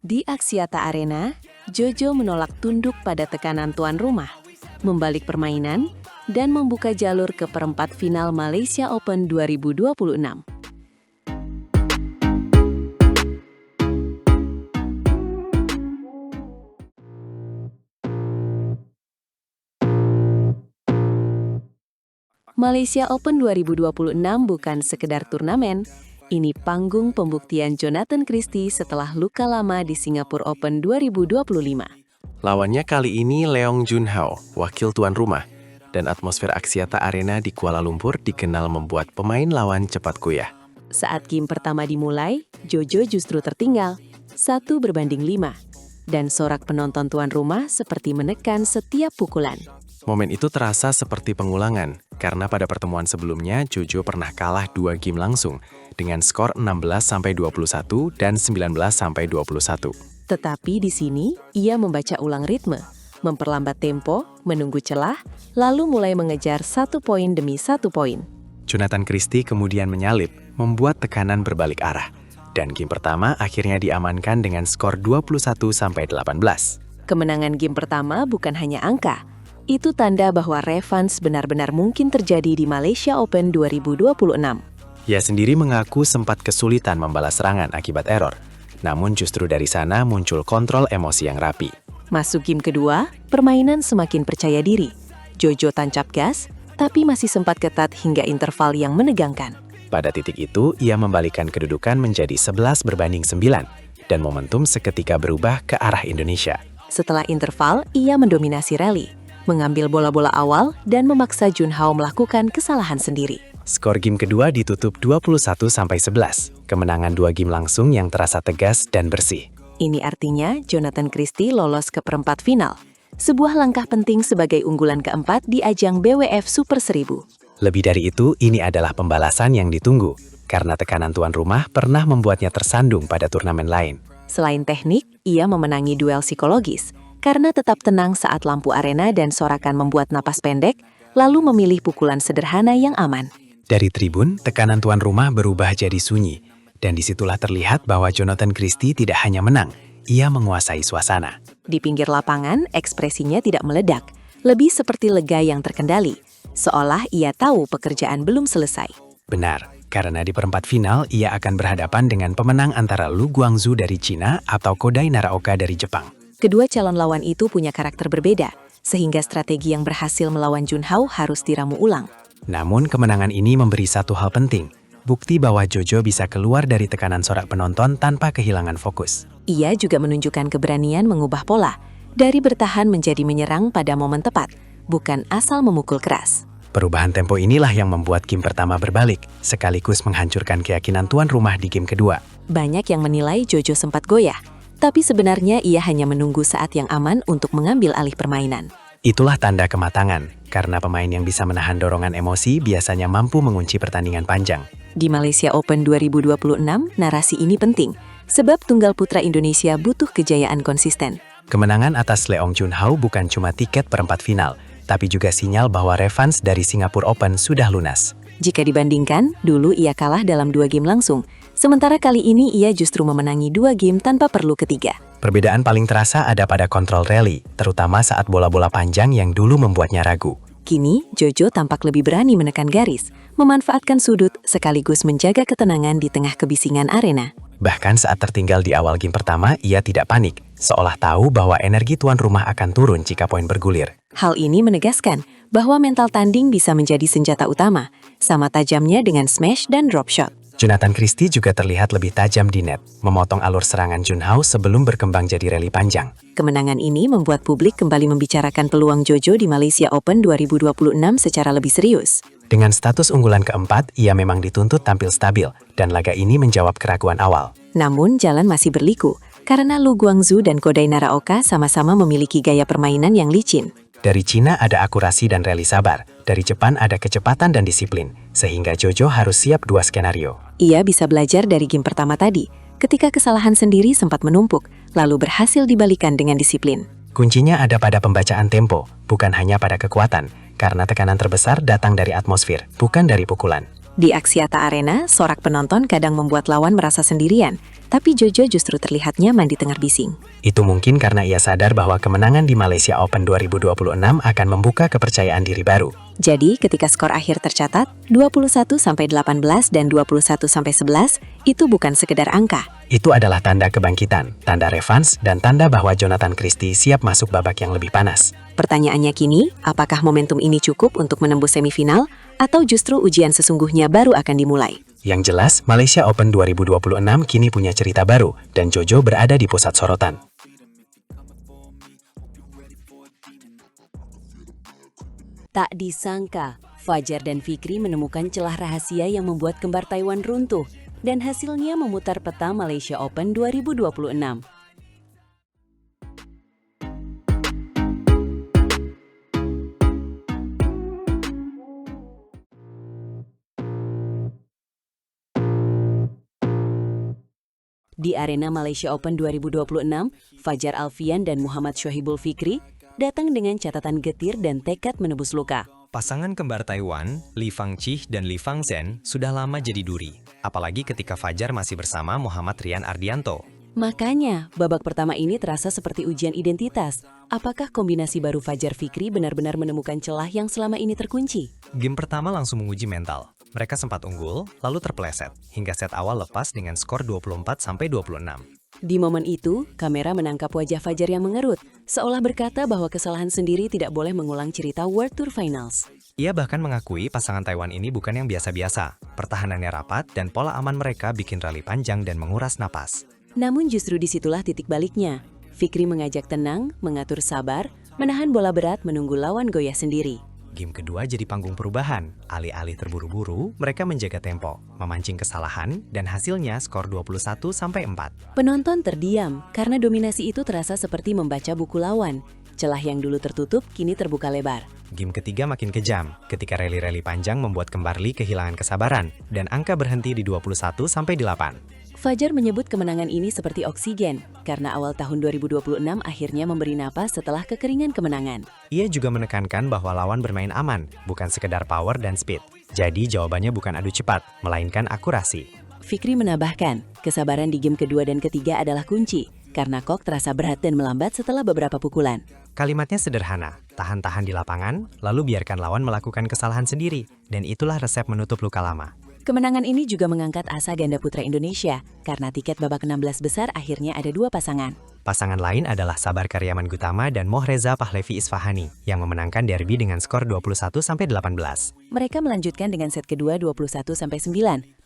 Di Axiata Arena, Jojo menolak tunduk pada tekanan tuan rumah, membalik permainan, dan membuka jalur ke perempat final Malaysia Open 2026. Malaysia Open 2026 bukan sekedar turnamen, ini panggung pembuktian Jonathan Christie setelah luka lama di Singapore Open 2025. Lawannya kali ini Leong Junhao, wakil tuan rumah, dan atmosfer Axiata Arena di Kuala Lumpur dikenal membuat pemain lawan cepat goyah. Saat game pertama dimulai, Jojo justru tertinggal, 1-5, dan sorak penonton tuan rumah seperti menekan setiap pukulan. Momen itu terasa seperti pengulangan, karena pada pertemuan sebelumnya Jojo pernah kalah 2 game langsung, dengan skor 16-21 dan 19-21. Tetapi di sini, ia membaca ulang ritme, memperlambat tempo, menunggu celah, lalu mulai mengejar 1 poin demi 1 poin. Jonathan Christie kemudian menyalip, membuat tekanan berbalik arah, dan game pertama akhirnya diamankan dengan skor 21-18. Kemenangan game pertama bukan hanya angka, itu tanda bahwa revanse benar-benar mungkin terjadi di Malaysia Open 2026. Ia sendiri mengaku sempat kesulitan membalas serangan akibat error, namun justru dari sana muncul kontrol emosi yang rapi. Masuk game kedua, permainan semakin percaya diri. Jojo tancap gas, tapi masih sempat ketat hingga interval yang menegangkan. Pada titik itu, ia membalikkan kedudukan menjadi 11-9, dan momentum seketika berubah ke arah Indonesia. Setelah interval, ia mendominasi rally, mengambil bola-bola awal dan memaksa Junhao melakukan kesalahan sendiri. Skor game kedua ditutup 21-11, kemenangan 2 game langsung yang terasa tegas dan bersih. Ini artinya Jonathan Christie lolos ke perempat final, sebuah langkah penting sebagai unggulan keempat di ajang BWF Super 1000. Lebih dari itu, ini adalah pembalasan yang ditunggu, karena tekanan tuan rumah pernah membuatnya tersandung pada turnamen lain. Selain teknik, ia memenangi duel psikologis, karena tetap tenang saat lampu arena dan sorakan membuat napas pendek, lalu memilih pukulan sederhana yang aman. Dari tribun, tekanan tuan rumah berubah jadi sunyi, dan disitulah terlihat bahwa Jonathan Christie tidak hanya menang, ia menguasai suasana. Di pinggir lapangan, ekspresinya tidak meledak, lebih seperti lega yang terkendali, seolah ia tahu pekerjaan belum selesai. Benar, karena di perempat final ia akan berhadapan dengan pemenang antara Lu Guangzhou dari Cina atau Kodai Naraoka dari Jepang. Kedua calon lawan itu punya karakter berbeda, sehingga strategi yang berhasil melawan Junhao harus diramu ulang. Namun kemenangan ini memberi satu hal penting, bukti bahwa Jojo bisa keluar dari tekanan sorak penonton tanpa kehilangan fokus. Ia juga menunjukkan keberanian mengubah pola, dari bertahan menjadi menyerang pada momen tepat, bukan asal memukul keras. Perubahan tempo inilah yang membuat game pertama berbalik, sekaligus menghancurkan keyakinan tuan rumah di game kedua. Banyak yang menilai Jojo sempat goyah, tapi sebenarnya ia hanya menunggu saat yang aman untuk mengambil alih permainan. Itulah tanda kematangan, karena pemain yang bisa menahan dorongan emosi biasanya mampu mengunci pertandingan panjang. Di Malaysia Open 2026, narasi ini penting, sebab tunggal putra Indonesia butuh kejayaan konsisten. Kemenangan atas Leong Junhao bukan cuma tiket perempat final, tapi juga sinyal bahwa revanse dari Singapore Open sudah lunas. Jika dibandingkan, dulu ia kalah dalam 2 game langsung, sementara kali ini ia justru memenangi 2 game tanpa perlu ketiga. Perbedaan paling terasa ada pada kontrol rally, terutama saat bola-bola panjang yang dulu membuatnya ragu. Kini, Jojo tampak lebih berani menekan garis, memanfaatkan sudut sekaligus menjaga ketenangan di tengah kebisingan arena. Bahkan saat tertinggal di awal game pertama, ia tidak panik, seolah tahu bahwa energi tuan rumah akan turun jika poin bergulir. Hal ini menegaskan bahwa mental tanding bisa menjadi senjata utama, sama tajamnya dengan smash dan drop shot. Jonathan Christie juga terlihat lebih tajam di net, memotong alur serangan Junhao sebelum berkembang jadi rally panjang. Kemenangan ini membuat publik kembali membicarakan peluang Jojo di Malaysia Open 2026 secara lebih serius. Dengan status unggulan keempat, ia memang dituntut tampil stabil, dan laga ini menjawab keraguan awal. Namun jalan masih berliku, karena Lu Guangzhou dan Kodai Naraoka sama-sama memiliki gaya permainan yang licin. Dari Cina ada akurasi dan rally sabar, dari Jepang ada kecepatan dan disiplin, sehingga Jojo harus siap 2 skenario. Ia bisa belajar dari game pertama tadi, ketika kesalahan sendiri sempat menumpuk, lalu berhasil dibalikan dengan disiplin. Kuncinya ada pada pembacaan tempo, bukan hanya pada kekuatan, karena tekanan terbesar datang dari atmosfer, bukan dari pukulan. Di Axiata Arena, sorak penonton kadang membuat lawan merasa sendirian, tapi Jojo justru terlihat nyaman di tengah bising. Itu mungkin karena ia sadar bahwa kemenangan di Malaysia Open 2026 akan membuka kepercayaan diri baru. Jadi, ketika skor akhir tercatat 21-18 dan 21-11, itu bukan sekedar angka. Itu adalah tanda kebangkitan, tanda revanse, dan tanda bahwa Jonathan Christie siap masuk babak yang lebih panas. Pertanyaannya kini, apakah momentum ini cukup untuk menembus semifinal, atau justru ujian sesungguhnya baru akan dimulai? Yang jelas, Malaysia Open 2026 kini punya cerita baru, dan Jojo berada di pusat sorotan. Tak disangka, Fajar dan Fikri menemukan celah rahasia yang membuat kembar Taiwan runtuh, dan hasilnya memutar peta Malaysia Open 2026. Di arena Malaysia Open 2026, Fajar Alfian dan Muhammad Shohibul Fikri datang dengan catatan getir dan tekad menebus luka. Pasangan kembar Taiwan, Li Fangqi dan Li Fangzhen, sudah lama jadi duri. Apalagi ketika Fajar masih bersama Muhammad Rian Ardianto. Makanya, babak pertama ini terasa seperti ujian identitas. Apakah kombinasi baru Fajar Fikri benar-benar menemukan celah yang selama ini terkunci? Game pertama langsung menguji mental. Mereka sempat unggul, lalu terpeleset, hingga set awal lepas dengan skor 24-26. Di momen itu, kamera menangkap wajah Fajar yang mengerut, seolah berkata bahwa kesalahan sendiri tidak boleh mengulang cerita World Tour Finals. Ia bahkan mengakui pasangan Taiwan ini bukan yang biasa-biasa. Pertahanannya rapat dan pola aman mereka bikin rally panjang dan menguras napas. Namun justru disitulah titik baliknya. Fikri mengajak tenang, mengatur sabar, menahan bola berat menunggu lawan goyah sendiri. Game kedua jadi panggung perubahan. Alih-alih terburu-buru, mereka menjaga tempo, memancing kesalahan, dan hasilnya skor 21-4. Penonton terdiam karena dominasi itu terasa seperti membaca buku lawan. Celah yang dulu tertutup kini terbuka lebar. Game ketiga makin kejam, ketika rally-rally panjang membuat kembar Li kehilangan kesabaran, dan angka berhenti di 21-8. Fajar menyebut kemenangan ini seperti oksigen, karena awal tahun 2026 akhirnya memberi napas setelah kekeringan kemenangan. Ia juga menekankan bahwa lawan bermain aman, bukan sekedar power dan speed. Jadi jawabannya bukan adu cepat, melainkan akurasi. Fikri menambahkan, kesabaran di game kedua dan ketiga adalah kunci, karena kok terasa berat dan melambat setelah beberapa pukulan. Kalimatnya sederhana, tahan-tahan di lapangan, lalu biarkan lawan melakukan kesalahan sendiri, dan itulah resep menutup luka lama. Kemenangan ini juga mengangkat asa ganda putra Indonesia, karena tiket babak 16 besar akhirnya ada dua pasangan. Pasangan lain adalah Sabar Karyaman Gutama dan Mohreza Pahlevi Isfahani, yang memenangkan derby dengan skor 21-18. Mereka melanjutkan dengan set kedua 21-9,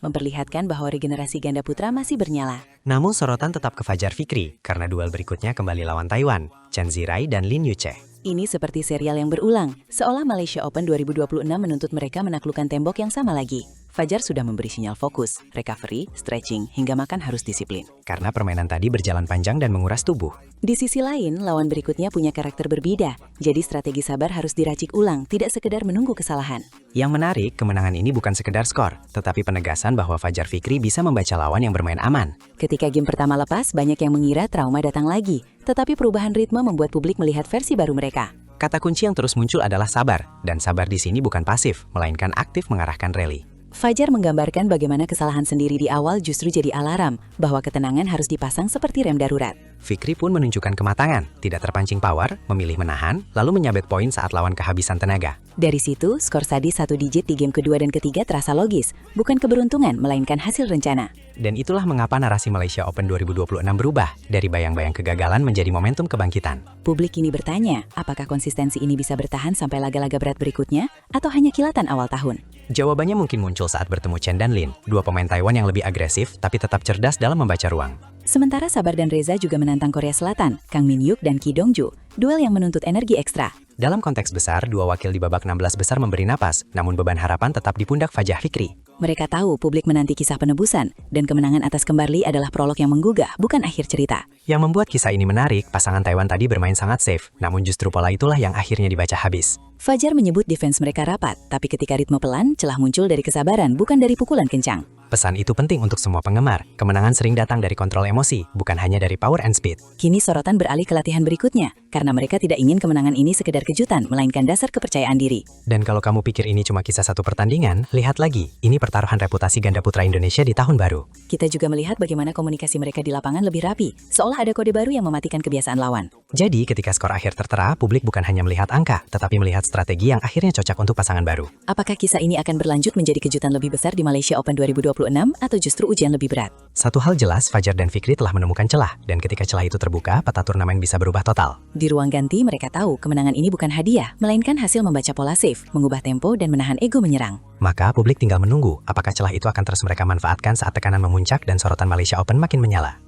memperlihatkan bahwa regenerasi ganda putra masih bernyala. Namun sorotan tetap ke Fajar Fikri, karena duel berikutnya kembali lawan Taiwan, Chen Zirai dan Lin Yuche. Ini seperti serial yang berulang, seolah Malaysia Open 2026 menuntut mereka menaklukkan tembok yang sama lagi. Fajar sudah memberi sinyal fokus, recovery, stretching, hingga makan harus disiplin. Karena permainan tadi berjalan panjang dan menguras tubuh. Di sisi lain, lawan berikutnya punya karakter berbeda, jadi strategi sabar harus diracik ulang, tidak sekedar menunggu kesalahan. Yang menarik, kemenangan ini bukan sekedar skor, tetapi penegasan bahwa Fajar Fikri bisa membaca lawan yang bermain aman. Ketika game pertama lepas, banyak yang mengira trauma datang lagi, tetapi perubahan ritme membuat publik melihat versi baru mereka. Kata kunci yang terus muncul adalah sabar, dan sabar di sini bukan pasif, melainkan aktif mengarahkan rally. Fajar menggambarkan bagaimana kesalahan sendiri di awal justru jadi alarm, bahwa ketenangan harus dipasang seperti rem darurat. Fikri pun menunjukkan kematangan, tidak terpancing power, memilih menahan, lalu menyabet poin saat lawan kehabisan tenaga. Dari situ, skor sadis 1 digit di game kedua dan ketiga terasa logis, bukan keberuntungan, melainkan hasil rencana. Dan itulah mengapa narasi Malaysia Open 2026 berubah, dari bayang-bayang kegagalan menjadi momentum kebangkitan. Publik kini bertanya, apakah konsistensi ini bisa bertahan sampai laga-laga berat berikutnya, atau hanya kilatan awal tahun? Jawabannya mungkin muncul saat bertemu Chen dan Lin, dua pemain Taiwan yang lebih agresif tapi tetap cerdas dalam membaca ruang. Sementara Sabar dan Reza juga menantang Korea Selatan, Kang Min Hyuk dan Ki Dongju, duel yang menuntut energi ekstra. Dalam konteks besar, dua wakil di babak 16 besar memberi napas, namun beban harapan tetap di pundak Fajar Fikri. Mereka tahu publik menanti kisah penebusan, dan kemenangan atas kembar Li adalah prolog yang menggugah, bukan akhir cerita. Yang membuat kisah ini menarik, pasangan Taiwan tadi bermain sangat safe, namun justru pola itulah yang akhirnya dibaca habis. Fajar menyebut defense mereka rapat, tapi ketika ritme pelan, celah muncul dari kesabaran, bukan dari pukulan kencang. Pesan itu penting untuk semua penggemar. Kemenangan sering datang dari kontrol emosi, bukan hanya dari power and speed. Kini sorotan beralih ke latihan berikutnya, karena mereka tidak ingin kemenangan ini sekedar kejutan, melainkan dasar kepercayaan diri. Dan kalau kamu pikir ini cuma kisah satu pertandingan, lihat lagi, ini pertaruhan reputasi ganda putra Indonesia di tahun baru. Kita juga melihat bagaimana komunikasi mereka di lapangan lebih rapi, seolah ada kode baru yang mematikan kebiasaan lawan. Jadi, ketika skor akhir tertera, publik bukan hanya melihat angka, tetapi melihat strategi yang akhirnya cocok untuk pasangan baru. Apakah kisah ini akan berlanjut menjadi kejutan lebih besar di Malaysia Open 2026 atau justru ujian lebih berat? Satu hal jelas, Fajar dan Fikri telah menemukan celah, dan ketika celah itu terbuka, peta turnamen bisa berubah total. Di ruang ganti, mereka tahu kemenangan ini bukan hadiah, melainkan hasil membaca pola safe, mengubah tempo, dan menahan ego menyerang. Maka publik tinggal menunggu apakah celah itu akan terus mereka manfaatkan saat tekanan memuncak dan sorotan Malaysia Open makin menyala.